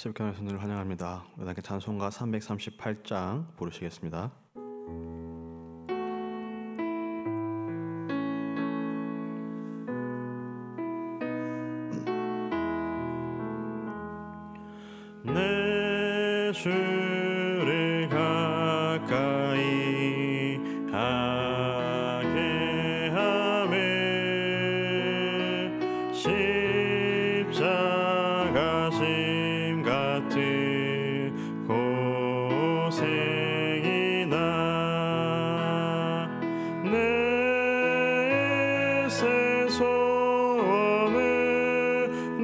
십육경의 손을 환영합니다. 여러분께 찬송가 338장 부르시겠습니다. 내 주를 가까이 하게 하매 십자가 심 같은 고생이나 내 새 소원을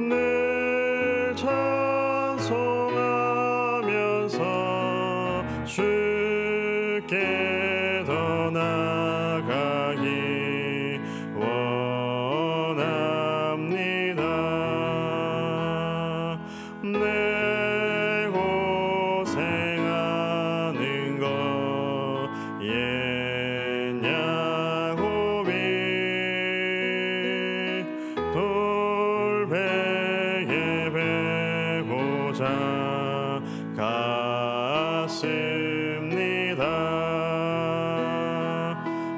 늘 찬송하면서 주께 더 나아가기 원합니다. 내 고생하는 것 옛 야곱이 돌베개 베고자 갔습니다.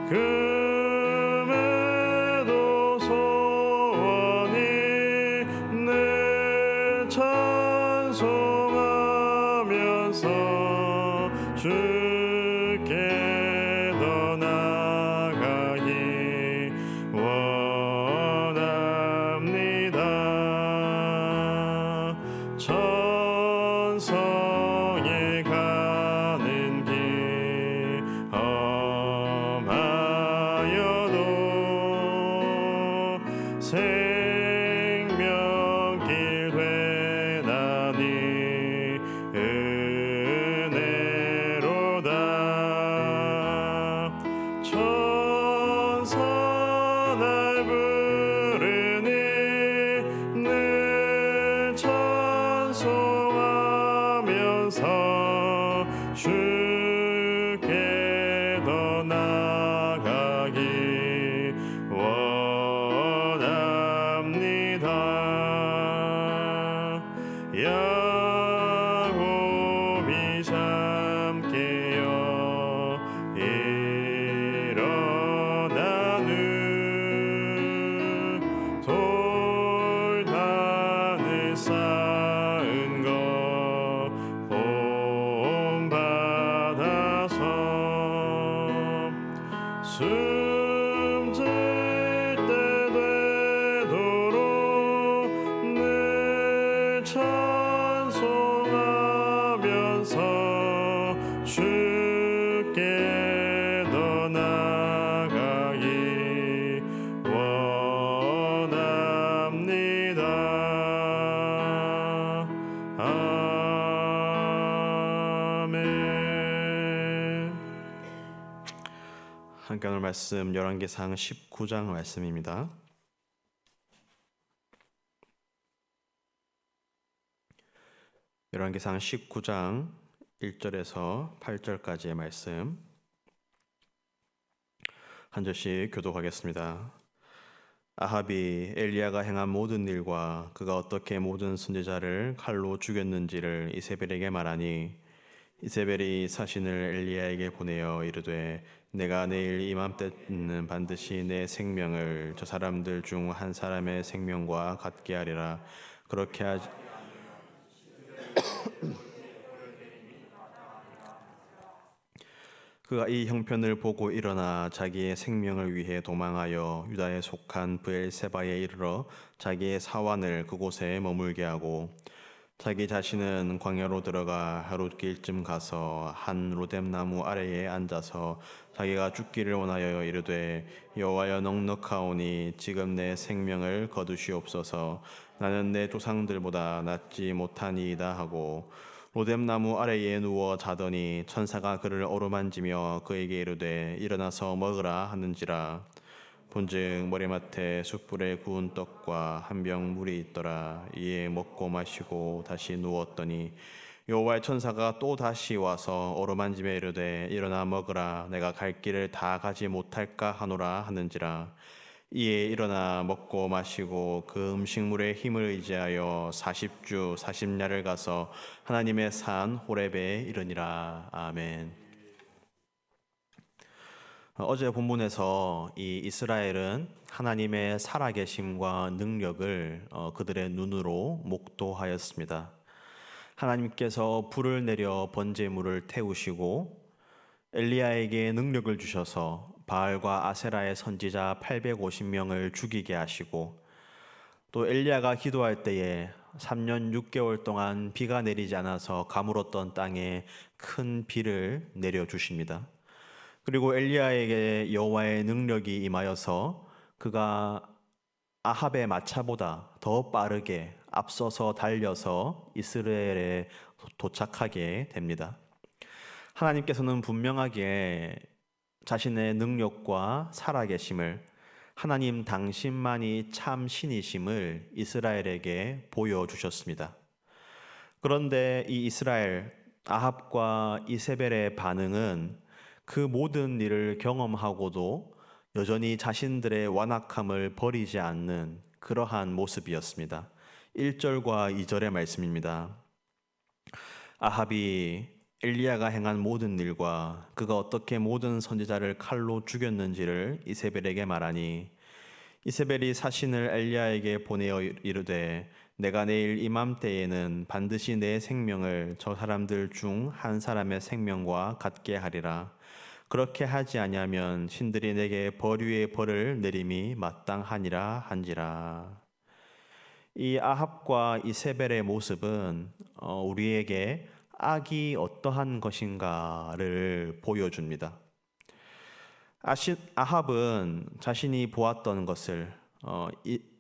금에도 소원이 늘 찬송하면서 주께 더 나아가기 원합니다. 천성에 가는 길 험하여도 생명길 되나니 은혜로다. 천사 날 부르니 늘 찬송하면서 주께 더 나아가기 원합니다. 야곱이 잠 깨어 일어나는 돌단을 쌓은 것 본받아서 숨질 때 되도록 늘 찬송하면서 주께 더 나아가기 원합니다. 아멘. 함께 오늘 말씀 열왕기상 19장 말씀입니다. 열왕기상 19장 1절에서 8절까지의 말씀 한 절씩 교독하겠습니다. 아합이 엘리야가 행한 모든 일과 그가 어떻게 모든 선지자를 칼로 죽였는지를 이세벨에게 말하니 이세벨이 사신을 엘리야에게 보내어 이르되 내가 내일 이맘때는 반드시 내 생명을 저 사람들 중 한 사람의 생명과 같게 하리라. 그렇게 하지 그가 이 형편을 보고 일어나 자기의 생명을 위해 도망하여 유다에 속한 브엘세바에 이르러 자기의 사환을 그곳에 머물게 하고 자기 자신은 광야로 들어가 하룻길쯤 가서 한 로뎀나무 아래에 앉아서 자기가 죽기를 원하여 이르되 여호와여 넉넉하오니 지금 내 생명을 거두시옵소서. 나는 내 조상들보다 낫지 못하니이다 하고 로뎀나무 아래에 누워 자더니 천사가 그를 어루만지며 그에게 이르되 일어나서 먹으라 하는지라. 본즉 머리맡에 숯불에 구운 떡과 한 병 물이 있더라. 이에 먹고 마시고 다시 누웠더니 여호와의 천사가 또 다시 와서 어루만지며 이르되 일어나 먹으라. 내가 갈 길을 다 가지 못할까 하노라 하는지라. 이에 일어나 먹고 마시고 그 음식물의 힘을 의지하여 40주 40야를 가서 하나님의 산 호렙에 이르니라. 아멘. 어제 본문에서 이 이스라엘은 하나님의 살아계심과 능력을 그들의 눈으로 목도하였습니다. 하나님께서 불을 내려 번제물을 태우시고 엘리야에게 능력을 주셔서 바알과 아세라의 선지자 850명을 죽이게 하시고, 또 엘리야가 기도할 때에 3년 6개월 동안 비가 내리지 않아서 가물었던 땅에 큰 비를 내려 주십니다. 그리고 엘리야에게 여호와의 능력이 임하여서 그가 아합의 마차보다 더 빠르게 앞서서 달려서 이스라엘에 도착하게 됩니다. 하나님께서는 분명하게 자신의 능력과 살아계심을, 하나님 당신만이 참 신이심을 이스라엘에게 보여주셨습니다. 그런데 이 이스라엘, 아합과 이세벨의 반응은 그 모든 일을 경험하고도 여전히 자신들의 완악함을 버리지 않는 그러한 모습이었습니다. 1절과 2절의 말씀입니다. 아합이 엘리야가 행한 모든 일과 그가 어떻게 모든 선지자를 칼로 죽였는지를 이세벨에게 말하니, 이세벨이 사신을 엘리야에게 보내어 이르되 내가 내일 이맘때에는 반드시 내 생명을 저 사람들 중 한 사람의 생명과 같게 하리라. 그렇게 하지 아니하면 신들이 내게 벌 위에 벌을 내림이 마땅하니라 한지라. 이 아합과 이세벨의 모습은 우리에게 악이 어떠한 것인가를 보여줍니다. 아합은 자신이 보았던 것을,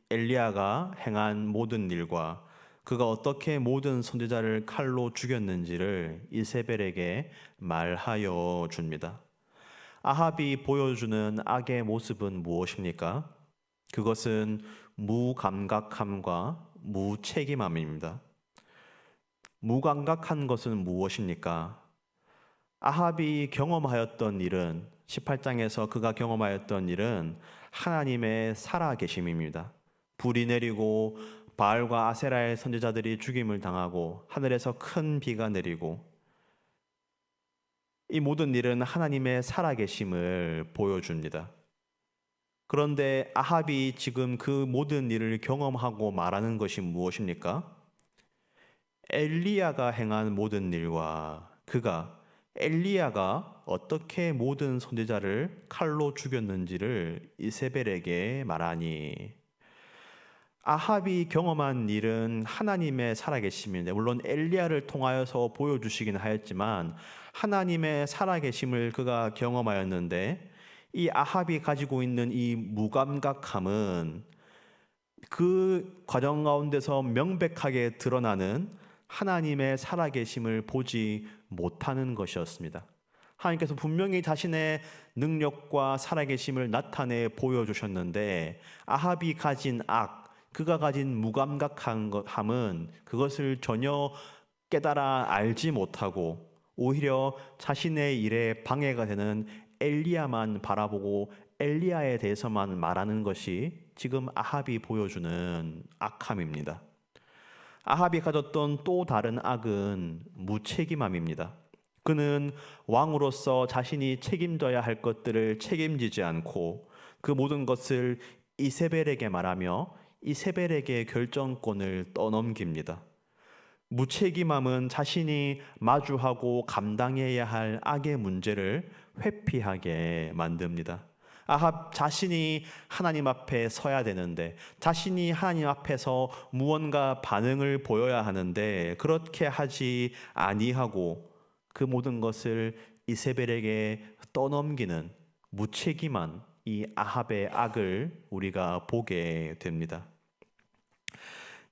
엘리야가 행한 모든 일과 그가 어떻게 모든 선지자를 칼로 죽였는지를 이세벨에게 말하여 줍니다. 아합이 보여주는 악의 모습은 무엇입니까? 그것은 무감각함과 무책임함입니다. 무감각한 것은 무엇입니까? 아합이 경험하였던 일은, 18장에서 그가 경험하였던 일은 하나님의 살아계심입니다. 불이 내리고 바알과 아세라의 선지자들이 죽임을 당하고 하늘에서 큰 비가 내리고, 이 모든 일은 하나님의 살아계심을 보여줍니다. 그런데 아합이 지금 그 모든 일을 경험하고 말하는 것이 무엇입니까? 엘리야가 행한 모든 일과 엘리야가 어떻게 모든 선지자를 칼로 죽였는지를 이세벨에게 말하니, 아합이 경험한 일은 하나님의 살아계심인데, 물론 엘리야를 통하여서 보여주시긴 하였지만 하나님의 살아계심을 그가 경험하였는데, 이 아합이 가지고 있는 이 무감각함은 그 과정 가운데서 명백하게 드러나는 하나님의 살아계심을 보지 못하는 것이었습니다. 하나님께서 분명히 자신의 능력과 살아계심을 나타내 보여주셨는데, 아합이 가진 그가 가진 무감각함은 그것을 전혀 깨달아 알지 못하고 오히려 자신의 일에 방해가 되는 엘리야만 바라보고 엘리야에 대해서만 말하는 것이 지금 아합이 보여주는 악함입니다. 아합이 가졌던 또 다른 악은 무책임함입니다. 그는 왕으로서 자신이 책임져야 할 것들을 책임지지 않고 그 모든 것을 이세벨에게 말하며 이세벨에게 결정권을 떠넘깁니다. 무책임함은 자신이 마주하고 감당해야 할 악의 문제를 회피하게 만듭니다. 아합 자신이 하나님 앞에 서야 되는데, 자신이 하나님 앞에서 무언가 반응을 보여야 하는데 그렇게 하지 아니하고 그 모든 것을 이세벨에게 떠넘기는 무책임한 이 아합의 악을 우리가 보게 됩니다.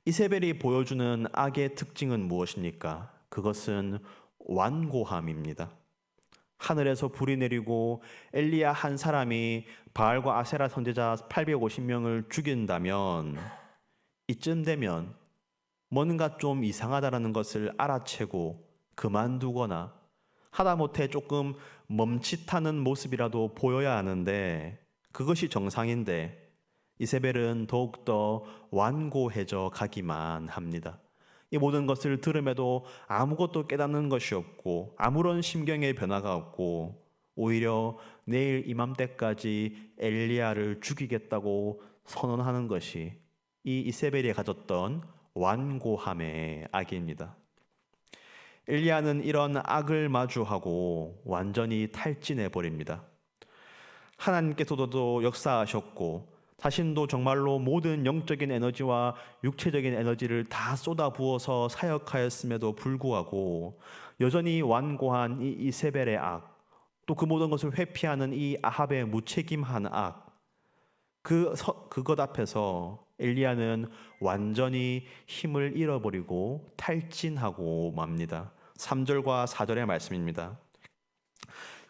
이세벨이 보여주는 악의 특징은 무엇입니까? 그것은 완고함입니다. 하늘에서 불이 내리고 엘리야 한 사람이 바알과 아세라 선지자 850명을 죽인다면, 이쯤 되면 뭔가 좀 이상하다라는 것을 알아채고 그만두거나 하다못해 조금 멈칫하는 모습이라도 보여야 하는데, 그것이 정상인데 이세벨은 더욱더 완고해져 가기만 합니다. 이 모든 것을 들음에도 아무것도 깨닫는 것이 없고 아무런 심경의 변화가 없고 오히려 내일 이맘때까지 엘리야를 죽이겠다고 선언하는 것이 이 이세벨이 가졌던 완고함의 악입니다. 엘리야는 이런 악을 마주하고 완전히 탈진해 버립니다. 하나님께서도 역사하셨고 자신도 정말로 모든 영적인 에너지와 육체적인 에너지를 다 쏟아부어서 사역하였음에도 불구하고 여전히 완고한 이 이세벨의 악, 또 그 모든 것을 회피하는 이 아합의 무책임한 악, 그것 앞에서 엘리야는 완전히 힘을 잃어버리고 탈진하고 맙니다. 3절과 4절의 말씀입니다.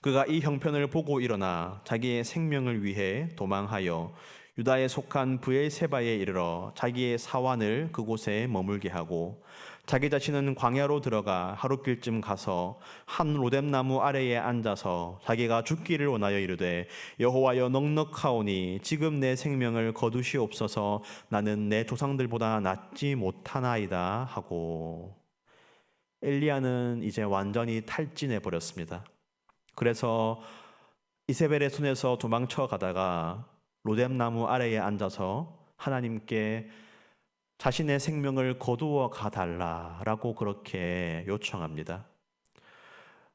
그가 이 형편을 보고 일어나 자기의 생명을 위해 도망하여 유다에 속한 브엘세바에 이르러 자기의 사환을 그곳에 머물게 하고 자기 자신은 광야로 들어가 하룻길쯤 가서 한 로뎀나무 아래에 앉아서 자기가 죽기를 원하여 이르되 여호와여 넉넉하오니 지금 내 생명을 거두시옵소서 나는 내 조상들보다 낫지 못하나이다 하고. 엘리야는 이제 완전히 탈진해 버렸습니다. 그래서 이세벨의 손에서 도망쳐 가다가 로뎀나무 아래에 앉아서 하나님께 자신의 생명을 거두어 가달라라고 그렇게 요청합니다.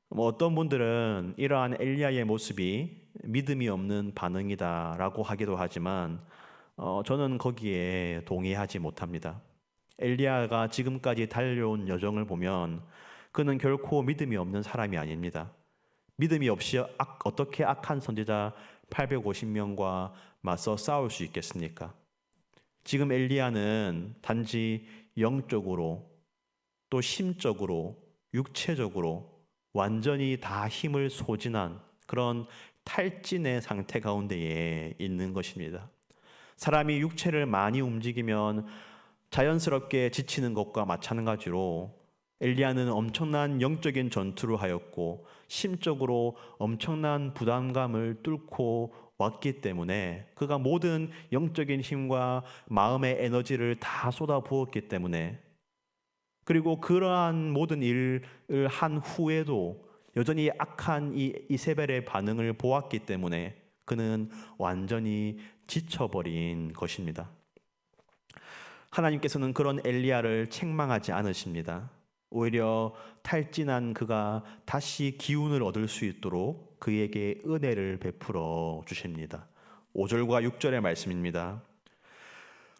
어떤 분들은 이러한 엘리야의 모습이 믿음이 없는 반응이다라고 하기도 하지만 저는 거기에 동의하지 못합니다. 엘리야가 지금까지 달려온 여정을 보면 그는 결코 믿음이 없는 사람이 아닙니다. 믿음이 없이 어떻게 악한 선지자 850명과 맞서 싸울 수 있겠습니까? 지금 엘리야는 단지 영적으로 또 심적으로 육체적으로 완전히 다 힘을 소진한 그런 탈진의 상태 가운데에 있는 것입니다. 사람이 육체를 많이 움직이면 자연스럽게 지치는 것과 마찬가지로 엘리야는 엄청난 영적인 전투를 하였고 심적으로 엄청난 부담감을 뚫고 왔기 때문에 그가 모든 영적인 힘과 마음의 에너지를 다 쏟아부었기 때문에 그리고 그러한 모든 일을 한 후에도 여전히 악한 이 이세벨의 반응을 보았기 때문에 그는 완전히 지쳐버린 것입니다. 하나님께서는 그런 엘리야를 책망하지 않으십니다. 오히려 탈진한 그가 다시 기운을 얻을 수 있도록 그에게 은혜를 베풀어 주십니다. 5절과 6절의 말씀입니다.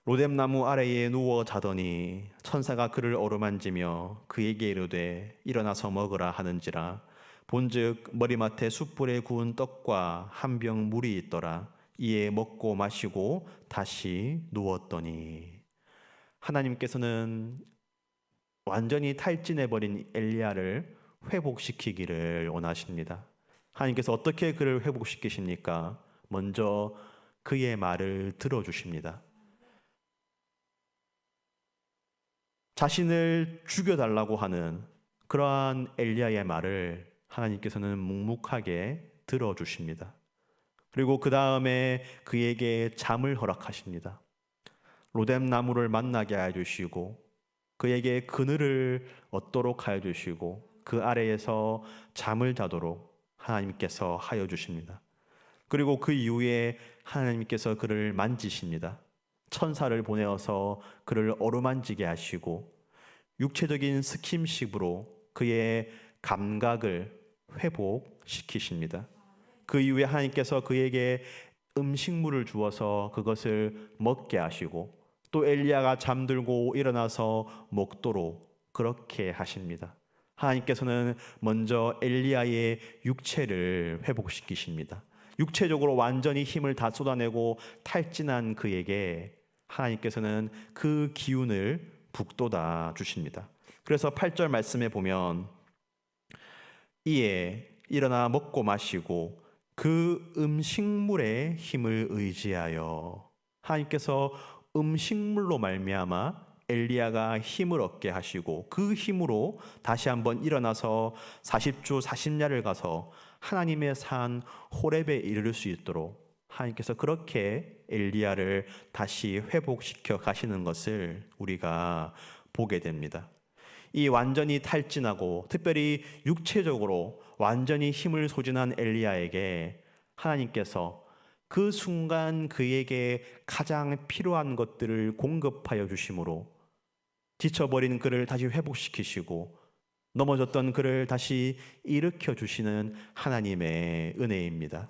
로뎀나무 아래에 누워 자더니 천사가 그를 어루만지며 그에게 이르되 일어나서 먹으라 하는지라 본즉 머리맡에 숯불에 구운 떡과 한 병 물이 있더라. 이에 먹고 마시고 다시 누웠더니. 하나님께서는 완전히 탈진해버린 엘리야를 회복시키기를 원하십니다. 하나님께서 어떻게 그를 회복시키십니까? 먼저 그의 말을 들어주십니다. 자신을 죽여달라고 하는 그러한 엘리야의 말을 하나님께서는 묵묵하게 들어주십니다. 그리고 그 다음에 그에게 잠을 허락하십니다. 로뎀나무를 만나게 해주시고 그에게 그늘을 얻도록 하여 주시고 그 아래에서 잠을 자도록 하나님께서 하여 주십니다. 그리고 그 이후에 하나님께서 그를 만지십니다. 천사를 보내어서 그를 어루만지게 하시고 육체적인 스킨십으로 그의 감각을 회복시키십니다. 그 이후에 하나님께서 그에게 음식물을 주어서 그것을 먹게 하시고 또 엘리야가 잠들고 일어나서 먹도록 그렇게 하십니다. 하나님께서는 먼저 엘리야의 육체를 회복시키십니다. 육체적으로 완전히 힘을 다 쏟아내고 탈진한 그에게 하나님께서는 그 기운을 북돋아 주십니다. 그래서 8절 말씀에 보면 이에 일어나 먹고 마시고 그 음식물의 힘을 의지하여 하나님께서 음식물로 말미암아 엘리야가 힘을 얻게 하시고 그 힘으로 다시 한번 일어나서 40주 40야를 가서 하나님의 산 호렙에 이를 수 있도록 하나님께서 그렇게 엘리야를 다시 회복시켜 가시는 것을 우리가 보게 됩니다. 이 완전히 탈진하고 특별히 육체적으로 완전히 힘을 소진한 엘리야에게 하나님께서 그 순간 그에게 가장 필요한 것들을 공급하여 주심으로 지쳐버린 그를 다시 회복시키시고 넘어졌던 그를 다시 일으켜 주시는 하나님의 은혜입니다.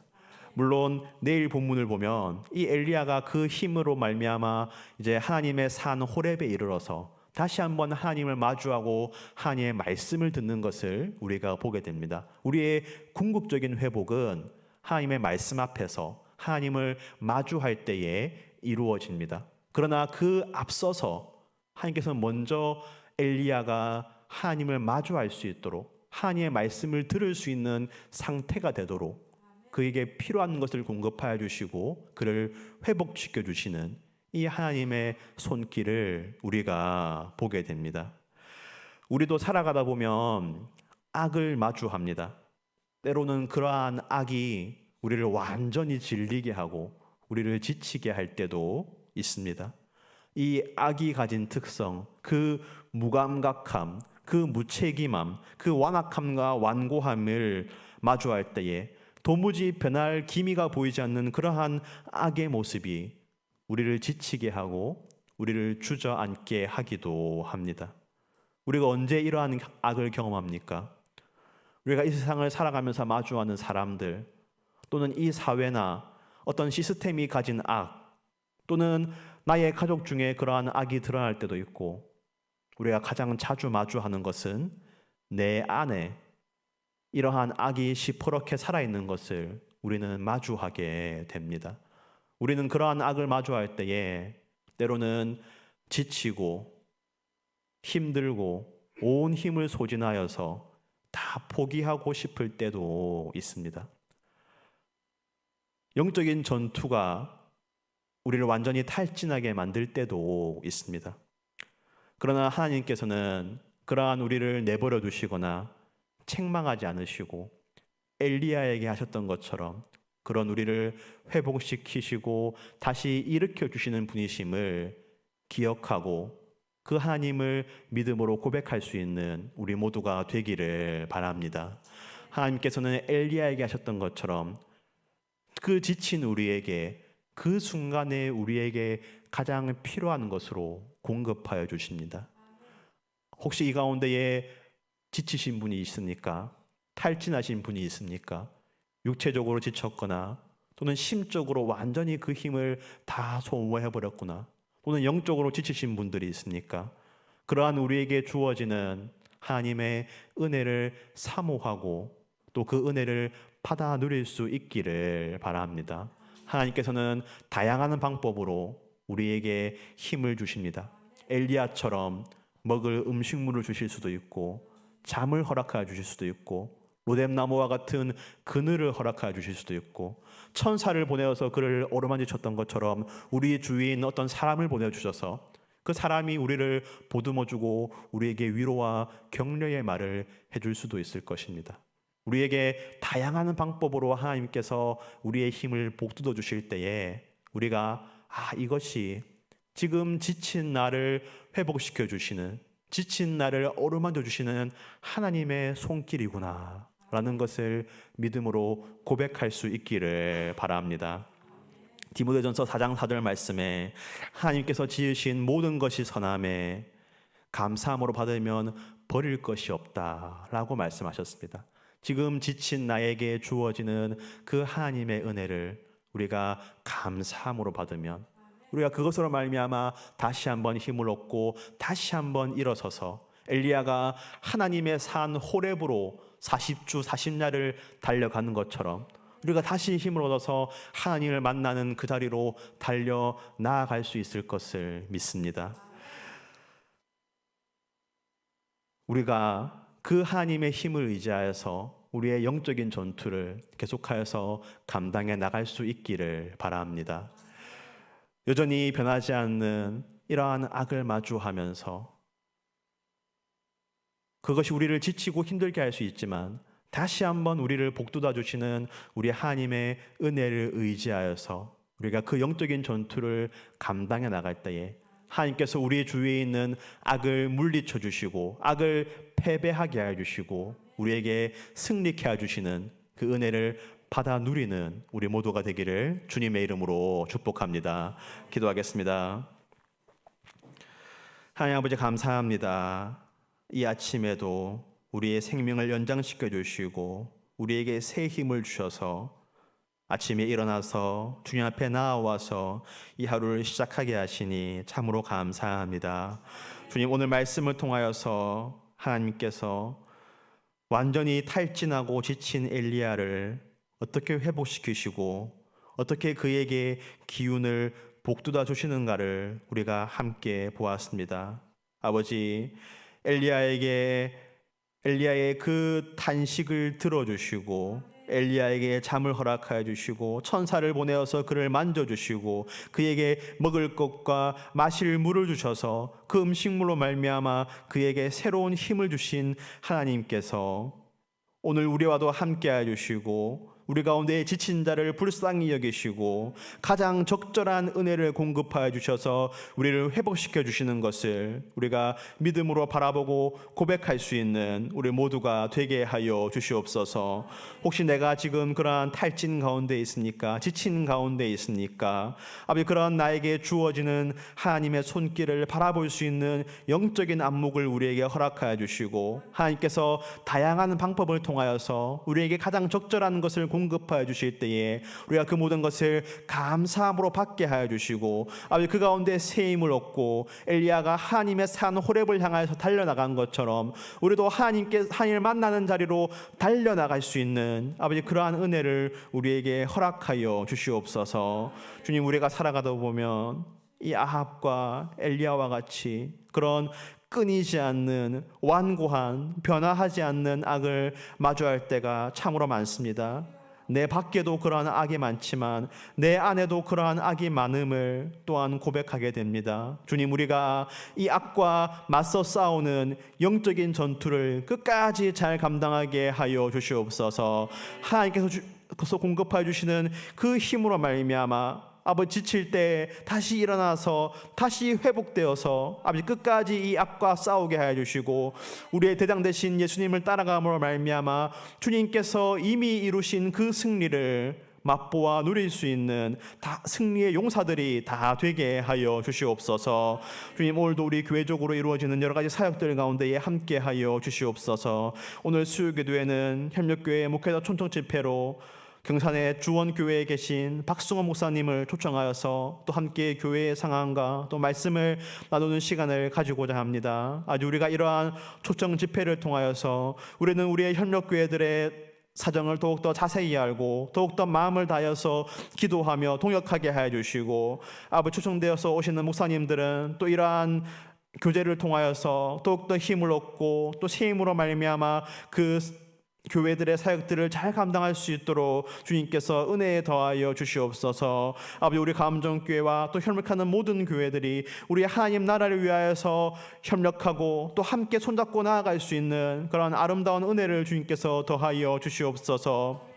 물론 내일 본문을 보면 이 엘리야가 그 힘으로 말미암아 이제 하나님의 산 호렙에 이르러서 다시 한번 하나님을 마주하고 하나님의 말씀을 듣는 것을 우리가 보게 됩니다. 우리의 궁극적인 회복은 하나님의 말씀 앞에서 하나님을 마주할 때에 이루어집니다. 그러나 그 앞서서 하나님께서 먼저 엘리야가 하나님을 마주할 수 있도록 하나님의 말씀을 들을 수 있는 상태가 되도록 그에게 필요한 것을 공급하여 주시고 그를 회복시켜 주시는 이 하나님의 손길을 우리가 보게 됩니다. 우리도 살아가다 보면 악을 마주합니다. 때로는 그러한 악이 우리를 완전히 질리게 하고 우리를 지치게 할 때도 있습니다. 이 악이 가진 특성, 그 무감각함, 그 무책임함, 그 완악함과 완고함을 마주할 때에 도무지 변할 기미가 보이지 않는 그러한 악의 모습이 우리를 지치게 하고 우리를 주저앉게 하기도 합니다. 우리가 언제 이러한 악을 경험합니까? 우리가 이 세상을 살아가면서 마주하는 사람들 또는 이 사회나 어떤 시스템이 가진 악 또는 나의 가족 중에 그러한 악이 드러날 때도 있고 우리가 가장 자주 마주하는 것은 내 안에 이러한 악이 시퍼렇게 살아있는 것을 우리는 마주하게 됩니다. 우리는 그러한 악을 마주할 때에 때로는 지치고 힘들고 온 힘을 소진하여서 다 포기하고 싶을 때도 있습니다. 영적인 전투가 우리를 완전히 탈진하게 만들 때도 있습니다. 그러나 하나님께서는 그러한 우리를 내버려 두시거나 책망하지 않으시고 엘리야에게 하셨던 것처럼 그런 우리를 회복시키시고 다시 일으켜 주시는 분이심을 기억하고 그 하나님을 믿음으로 고백할 수 있는 우리 모두가 되기를 바랍니다. 하나님께서는 엘리야에게 하셨던 것처럼 그 지친 우리에게 그 순간에 우리에게 가장 필요한 것으로 공급하여 주십니다. 혹시 이 가운데에 지치신 분이 있습니까? 탈진하신 분이 있습니까? 육체적으로 지쳤거나 또는 심적으로 완전히 그 힘을 다 소모해버렸구나 또는 영적으로 지치신 분들이 있습니까? 그러한 우리에게 주어지는 하나님의 은혜를 사모하고 또 그 은혜를 받아 누릴 수 있기를 바랍니다. 하나님께서는 다양한 방법으로 우리에게 힘을 주십니다. 엘리야처럼 먹을 음식물을 주실 수도 있고 잠을 허락하여 주실 수도 있고 로뎀나무와 같은 그늘을 허락하여 주실 수도 있고 천사를 보내어서 그를 어루만지쳤던 것처럼 우리 주위에 있는 어떤 사람을 보내주셔서 그 사람이 우리를 보듬어주고 우리에게 위로와 격려의 말을 해줄 수도 있을 것입니다. 우리에게 다양한 방법으로 하나님께서 우리의 힘을 복돋워 주실 때에 우리가 이것이 지금 지친 나를 회복시켜 주시는 지친 나를 어루만져 주시는 하나님의 손길이구나 라는 것을 믿음으로 고백할 수 있기를 바랍니다. 디모데전서 4장 4절 말씀에 하나님께서 지으신 모든 것이 선함에 감사함으로 받으면 버릴 것이 없다라고 말씀하셨습니다. 지금 지친 나에게 주어지는 그 하나님의 은혜를 우리가 감사함으로 받으면 우리가 그것으로 말미암아 다시 한번 힘을 얻고 다시 한번 일어서서 엘리야가 하나님의 산 호렙으로 40주 40야를 달려가는 것처럼 우리가 다시 힘을 얻어서 하나님을 만나는 그 자리로 달려 나아갈 수 있을 것을 믿습니다. 우리가 그 하나님의 힘을 의지하여서 우리의 영적인 전투를 계속하여서 감당해 나갈 수 있기를 바랍니다. 여전히 변하지 않는 이러한 악을 마주하면서 그것이 우리를 지치고 힘들게 할 수 있지만 다시 한번 우리를 복돋아 주시는 우리 하나님의 은혜를 의지하여서 우리가 그 영적인 전투를 감당해 나갈 때에 하나님께서 우리 주위에 있는 악을 물리쳐 주시고 악을 패배하게 해 주시고 우리에게 승리케 해 주시는 그 은혜를 받아 누리는 우리 모두가 되기를 주님의 이름으로 축복합니다. 기도하겠습니다. 하나님 아버지 감사합니다. 이 아침에도 우리의 생명을 연장시켜 주시고 우리에게 새 힘을 주셔서 아침에 일어나서 주님 앞에 나와서 이 하루를 시작하게 하시니 참으로 감사합니다. 주님, 오늘 말씀을 통하여서 하나님께서 완전히 탈진하고 지친 엘리야를 어떻게 회복시키시고 어떻게 그에게 기운을 복돋아 주시는가를 우리가 함께 보았습니다. 아버지, 엘리야의 그 탄식을 들어주시고 엘리야에게 잠을 허락하여 주시고 천사를 보내어서 그를 만져주시고 그에게 먹을 것과 마실 물을 주셔서 그 음식물로 말미암아 그에게 새로운 힘을 주신 하나님께서 오늘 우리와도 함께하여 주시고 우리 가운데 지친 자를 불쌍히 여기시고 가장 적절한 은혜를 공급하여 주셔서 우리를 회복시켜 주시는 것을 우리가 믿음으로 바라보고 고백할 수 있는 우리 모두가 되게 하여 주시옵소서. 혹시 내가 지금 그러한 탈진 가운데 있습니까? 지친 가운데 있습니까? 아버지, 그러한 나에게 주어지는 하나님의 손길을 바라볼 수 있는 영적인 안목을 우리에게 허락하여 주시고 하나님께서 다양한 방법을 통하여서 우리에게 가장 적절한 것을 공급하여 주실 때에 우리가 그 모든 것을 감사함으로 받게 하여 주시고 아버지, 그 가운데 새 힘을 얻고 엘리야가 하나님의 산 호렙을 향하여서 달려나간 것처럼 우리도 하나님을 만나는 자리로 달려나갈 수 있는 아버지 그러한 은혜를 우리에게 허락하여 주시옵소서. 주님, 우리가 살아가다 보면 이 아합과 엘리야와 같이 그런 끊이지 않는 완고한 변화하지 않는 악을 마주할 때가 참으로 많습니다. 내 밖에도 그러한 악이 많지만 내 안에도 그러한 악이 많음을 또한 고백하게 됩니다. 주님, 우리가 이 악과 맞서 싸우는 영적인 전투를 끝까지 잘 감당하게 하여 주시옵소서. 하나님께서 공급하여 주시는 그 힘으로 말미암아 아버지 지칠 때 다시 일어나서 다시 회복되어서 아버지 끝까지 이 악과 싸우게 하여 주시고 우리의 대장 되신 예수님을 따라감으로 말미암아 주님께서 이미 이루신 그 승리를 맛보아 누릴 수 있는 다 승리의 용사들이 다 되게 하여 주시옵소서. 주님, 오늘도 우리 교회적으로 이루어지는 여러 가지 사역들 가운데에 함께 하여 주시옵소서. 오늘 수요기도회는 협력교회 목회자 촌청 집회로 경산의 주원교회에 계신 박승원 목사님을 초청하여서 또 함께 교회의 상황과 또 말씀을 나누는 시간을 가지고자 합니다. 아주 우리가 이러한 초청 집회를 통하여서 우리는 우리의 협력교회들의 사정을 더욱더 자세히 알고 더욱더 마음을 다해서 기도하며 동역하게 하여 주시고 아버지, 초청되어서 오시는 목사님들은 또 이러한 교제를 통하여서 더욱더 힘을 얻고 또 새 힘으로 말미암아 그 교회들의 사역들을 잘 감당할 수 있도록 주님께서 은혜에 더하여 주시옵소서. 아버지, 우리 감정교회와 또 협력하는 모든 교회들이 우리 하나님 나라를 위하여서 협력하고 또 함께 손잡고 나아갈 수 있는 그런 아름다운 은혜를 주님께서 더하여 주시옵소서.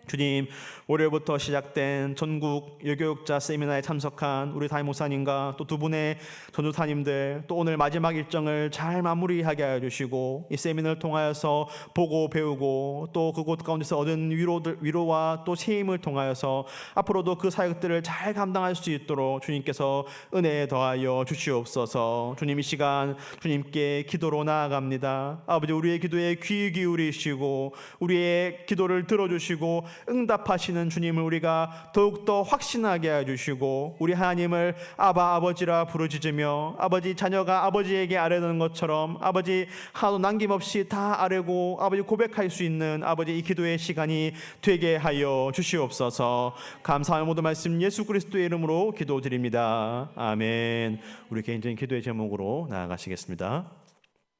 주님, 월요일부터 시작된 전국 여교육자 세미나에 참석한 우리 담임 목사님과 또 두 분의 전도사님들, 또 오늘 마지막 일정을 잘 마무리하게 하여 주시고 이 세미나를 통하여서 보고 배우고 또 그곳 가운데서 얻은 위로와 또 새 힘을 통하여서 앞으로도 그 사역들을 잘 감당할 수 있도록 주님께서 은혜에 더하여 주시옵소서. 주님, 이 시간 주님께 기도로 나아갑니다. 아버지, 우리의 기도에 귀 기울이시고 우리의 기도를 들어주시고 응답하시는 주님을 우리가 더욱더 확신하게 해주시고 우리 하나님을 아바 아버지라 부르짖으며 아버지 자녀가 아버지에게 아뢰는 것처럼 아버지 하나도 남김없이 다 아뢰고 아버지 고백할 수 있는 아버지 이 기도의 시간이 되게 하여 주시옵소서. 감사의 모든 말씀 예수 그리스도의 이름으로 기도드립니다. 아멘. 우리 개인적인 기도의 제목으로 나아가시겠습니다.